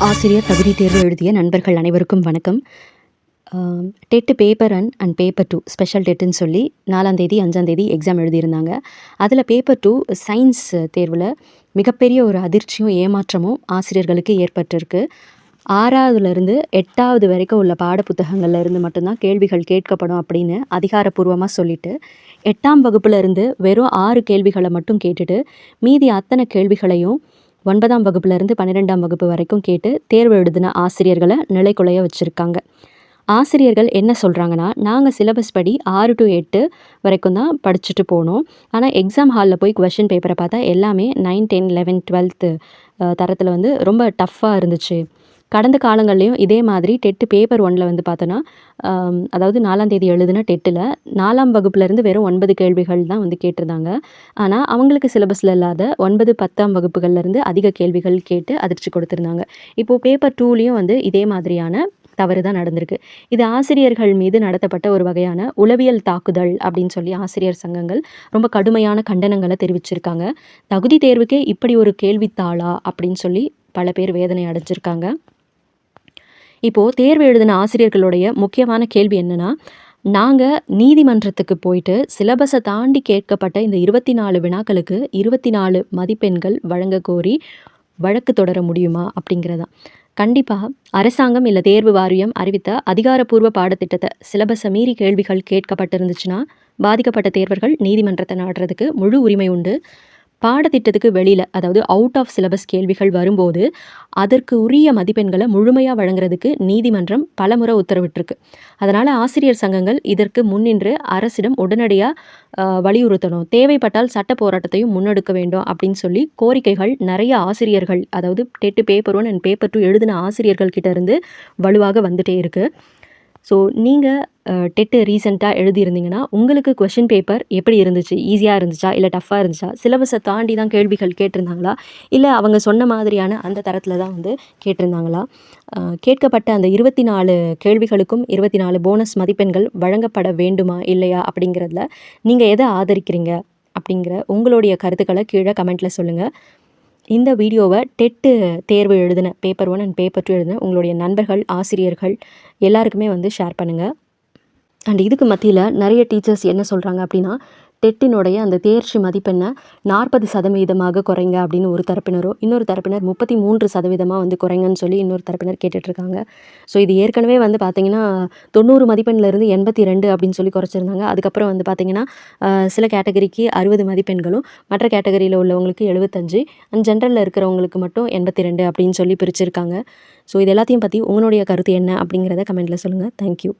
ஆசிரியர் தகுதி தேர்வு எழுதிய நண்பர்கள் அனைவருக்கும் வணக்கம். TET paper and paper 2 special டெட்டுன்னு சொல்லி 4ஆம் தேதி 5ஆம் தேதி எக்ஸாம் எழுதியிருந்தாங்க. அதில் பேப்பர் 2 சயின்ஸ் தேர்வில் மிகப்பெரிய ஒரு அதிர்ச்சியும் ஏமாற்றமும் ஆசிரியர்களுக்கு ஏற்பட்டிருக்கு. 6வதுலேருந்து 8வது வரைக்கும் உள்ள பாடப்புத்தகங்கள்ல இருந்து மட்டும்தான் கேள்விகள் கேட்கப்படும் அப்படின்னு அதிகாரப்பூர்வமாக சொல்லிட்டு 8ஆம் வகுப்புலேருந்து வெறும் 6 கேள்விகளை மட்டும் கேட்டுட்டு மீதி அத்தனை கேள்விகளையும் 9ஆம் வகுப்புலேருந்து 12ஆம் வகுப்பு வரைக்கும் கேட்டு தேர்வு எழுதின ஆசிரியர்களை நிலைக்குலைய வச்சுருக்காங்க. ஆசிரியர்கள் என்ன சொல்கிறாங்கன்னா, நாங்கள் சிலபஸ் படி 6 to 8 வரைக்கும் தான் படிச்சுட்டு போனோம். ஆனால் எக்ஸாம் ஹாலில் போய் கொஷின் பேப்பரை பார்த்தா எல்லாமே 9, 10, 11, 12 தரத்தில் வந்து ரொம்ப டஃப்பாக இருந்துச்சு. கடந்த காலங்கள்லேயும் இதே மாதிரி டெட்டு பேப்பர் 1ல் வந்து பார்த்தோன்னா, அதாவது 4ஆம் தேதி எழுதின டெட்டில் 4ஆம் வகுப்புலேருந்து வெறும் 9 கேள்விகள் தான் வந்து கேட்டிருந்தாங்க. ஆனால் அவங்களுக்கு சிலபஸில் இல்லாத 9, 10ஆம் வகுப்புகள்லேருந்து அதிக கேள்விகள் கேட்டு அதிர்ச்சி கொடுத்துருந்தாங்க. இப்போது பேப்பர் 2லேயும் வந்து இதே மாதிரியான தவறு தான் நடந்திருக்கு. இது ஆசிரியர்கள் மீது நடத்தப்பட்ட ஒரு வகையான உளவியல் தாக்குதல் அப்படின்னு சொல்லி ஆசிரியர் சங்கங்கள் ரொம்ப கடுமையான கண்டனங்களை தெரிவிச்சிருக்காங்க. தகுதி தேர்வுக்கே இப்படி ஒரு கேள்வித்தாளா அப்படின்னு சொல்லி பல பேர் வேதனை அடைஞ்சிருக்காங்க. இப்போது தேர்வு எழுதின ஆசிரியர்களுடைய முக்கியமான கேள்வி என்னென்னா, நாங்கள் நீதிமன்றத்துக்கு போயிட்டு சிலபஸை தாண்டி கேட்கப்பட்ட இந்த 24 வினாக்களுக்கு 24 மதிப்பெண்கள் வழங்க கோரி வழக்கு தொடர முடியுமா அப்படிங்கிறதான். கண்டிப்பாக அரசாங்கம் இல்லை தேர்வு வாரியம் அறிவித்த அதிகாரப்பூர்வ பாடத்திட்டத்தை சிலபஸை மீறி கேள்விகள் கேட்கப்பட்டிருந்துச்சுன்னா பாதிக்கப்பட்ட தேர்வர்கள் நீதிமன்றத்தை நாடுறதுக்கு முழு உரிமை உண்டு. பாடத்திட்டத்துக்கு வெளியில், அதாவது அவுட் ஆஃப் சிலபஸ் கேள்விகள் வரும்போது அதற்கு உரிய மதிப்பெண்களை முழுமையாக வழங்குறதுக்கு நீதிமன்றம் பலமுறை உத்தரவிட்டிருக்கு. அதனால் ஆசிரியர் சங்கங்கள் இதற்கு முன்னின்று அரசிடம் உடனடியாக வலியுறுத்தணும், தேவைப்பட்டால் சட்ட போராட்டத்தையும் முன்னெடுக்க வேண்டும் அப்படின்னு சொல்லி கோரிக்கைகள் நிறைய ஆசிரியர்கள், அதாவது டெட்டு பேப்பர் 1 அண்ட் பேப்பர் 2 எழுதின ஆசிரியர்கள் கிட்ட இருந்து வலுவாக வந்துட்டே இருக்குது. ஸோ நீங்கள் டெட்டு ரீசெண்டாக எழுதியிருந்தீங்கன்னா உங்களுக்கு கொஷின் பேப்பர் எப்படி இருந்துச்சு? ஈஸியாக இருந்துச்சா, இல்லை டஃப்பாக இருந்துச்சா? சிலபஸை தாண்டி தான் கேள்விகள் கேட்டிருந்தாங்களா, இல்லை அவங்க சொன்ன மாதிரியான அந்த தரத்தில் தான் வந்து கேட்டிருந்தாங்களா? கேட்கப்பட்ட அந்த 24 கேள்விகளுக்கும் 24 போனஸ் மதிப்பெண்கள் வழங்கப்பட வேண்டுமா இல்லையா அப்படிங்கிறதுல நீங்கள் எதை ஆதரிக்கிறீங்க அப்படிங்கிற உங்களுடைய கருத்துக்களை கீழே கமெண்ட்டில் சொல்லுங்கள். இந்த வீடியோவை டெட்டு தேர்வு எழுதின பேப்பர் 1 அண்ட் பேப்பர் 2 எழுதின உங்களுடைய நண்பர்கள், ஆசிரியர்கள் எல்லாருக்குமே வந்து ஷேர் பண்ணுங்கள். அண்ட் இதுக்கு மத்தியில் நிறைய டீச்சர்ஸ் என்ன சொல்கிறாங்க அப்படின்னா, டெட்டினுடைய அந்த தேர்ச்சி மதிப்பெண்ணை 40% குறைங்க அப்படின்னு ஒரு தரப்பினரோ, இன்னொரு தரப்பினர் 33% வந்து குறைங்கன்னு சொல்லி இன்னொரு தரப்பினர் கேட்டுட்ருக்காங்க. ஸோ இது ஏற்கனவே வந்து பார்த்திங்கன்னா 90 மதிப்பெண்லேருந்து 82 அப்படின்னு சொல்லி குறைச்சிருந்தாங்க. அதுக்கப்புறம் வந்து பார்த்திங்கன்னா சில கேட்டகரிக்கு 60 மதிப்பெண்களும், மற்ற கேட்டகரியில் உள்ளவங்களுக்கு 75 அண்ட் ஜென்ரலில் இருக்கிறவங்களுக்கு மட்டும் 82 அப்படின்னு சொல்லி பிரிச்சிருக்காங்க. ஸோ இது எல்லாத்தையும் பற்றி உங்களுடைய கருத்து என்ன அப்படிங்கிறத கமெண்ட்டில் சொல்லுங்கள். தேங்க்யூ.